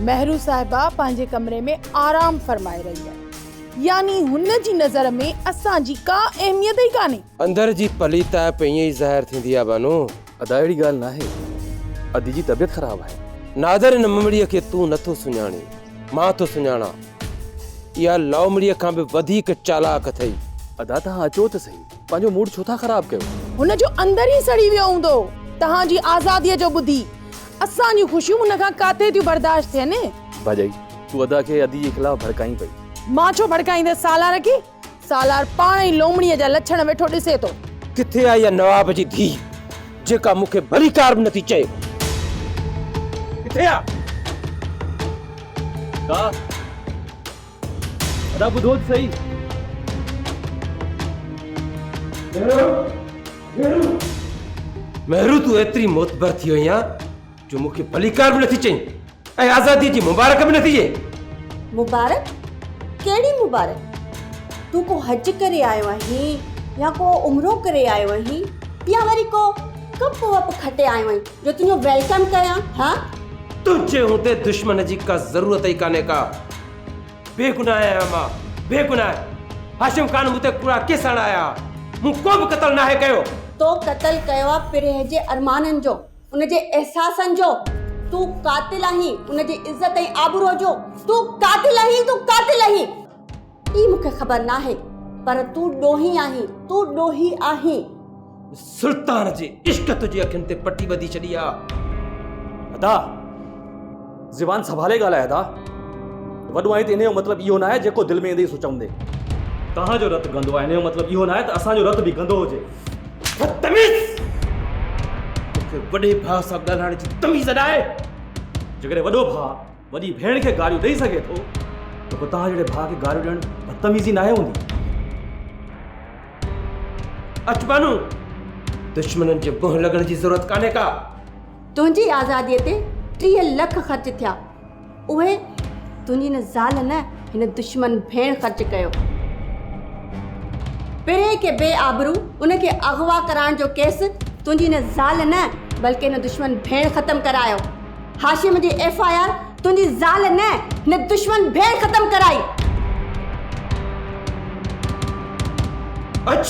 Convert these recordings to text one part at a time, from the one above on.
मेहरू साहिबा पंहिंजे कमरे में आराम फरमाए रही है, यानी हुन जी नज़र में असां जी का अहमियत ही काने। अंदर जी पलीता पे ईअं ई ज़ाहिर थींदी आहे बानो। अदा अहिड़ी ॻाल्हि नाहे, अदी जी तबियत ख़राब आहे। नादर इन ममड़ीअ खे तूं नथो सुञाणी, मां थो सुञाणा। इहा लवमड़ीअ खां बि वधीक चालाक अथई। अदा तव्हां अचो त सही, पंहिंजो मूड छो था ख़राब कयो? हुन जो अंदर ही सड़ी वियो हूंदो तव्हां जी आज़ादीअ जो ॿुधी। असां जूं ख़ुशियूं हुन खां काथे थियूं बर्दाश्त थियनि। भाॼाई तूं अदा खे अदी जे ख़िलाफ़ भड़काई पई। मां छो भड़काईंदसि सालार खे? सालार पाण ई लोमड़ीअ जा लछण वेठो ॾिसे थो। किथे आई आहे नवाब जी धी जेका मूंखे भलीकार बि नथी चए? किथे आहे? अदा ॿुधो त सही। मेहरू तूं एतिरी मोतबर थी वई आहे जो मूंखे भलीकार बि नथी चई ऐं आज़ादी जी मुबारक बि नथी ॾिए। मुबारक? केड़ी मुबारक? तू को हज करे आयो आहीं या को उम्रो करे आयो आहीं या वरी को कप वप खटे आयो आहीं जो तुझो वेलकम कयां? हां तुझे होते दुश्मन जी का जरूरत ही काने का। बेगुनाह आहियां मां, बेगुनाह। हाशिम खान मुते कूड़ा केस हणाया, मूं को बि क़त्ल नाहे कयो। तो कत्ल कयो आहे पिरह जे अरमाननि जो, उन जे एहसासनि जो। तू कातिल आहीं उन जी इज्जत ऐं आबरू जो। तू कातिल आहीं, तू कातिल आहीं। ई मूंखे ख़बर नाहे, पर तू ॾोही आहीं, तू ॾोही आहीं। सुल्तान जे इश्क तुझी अखियुनि ते पटी ॿधी छॾी आहे। अदा ज़ुबान संभाले ॻाल्हाए। अदा वॾो आहे त इन जो मतिलबु इहो न आहे जेको दिलि में ईंदे सोचंदे। तव्हांजो रतु गंदो आहे, इन जो मतिलबु इहो न आहे त असांजो रतु बि गंदो हुजे। बदतमीज़! मूंखे वॾे भाउ सां ॻाल्हाइण जी तमीज़ न आहे। जेकॾहिं वॾो भाउ वॾी भेण खे गारियूं ॾेई सघे थो त पोइ तव्हां जहिड़े भाउ खे गारियूं ॾियणु बदतमीज़ी नाहे हूंदी। अचबानू दुश्मननि जे मुंहुं लॻण जी ज़रूरत कान्हे का। तुंहिंजी आज़ादीअ ते 30 लख ख़र्च थिया, उहे तुंहिंजी न ज़ाल न हिन दुश्मन भेण ख़र्च कयो। पिरे के बेआबरू उनखे अगवा कराइण जो केस तुंहिंजी न ज़ाल न बल्कि हिन दुश्मन भेण ख़त्म करायो। हाशिम जी FIR तुंहिंजी ज़ाल न हिन दुश्मन भेण ख़त्म कराई। अच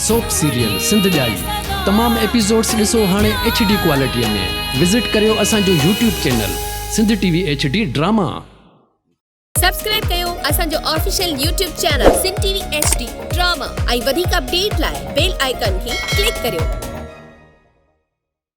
सोप सीरियल सिंध जाई तमाम एपिसोड्स ॾिसो हाणे HD क्वालिटीअ में। विजिट करियो असांजो YouTube channel Sindh TV HD drama. Subscribe कयो असांजो official YouTube channel Sindh TV HD drama ऐं वधीक अपडेट लाइ बेल आइकन खे क्लिक करियो।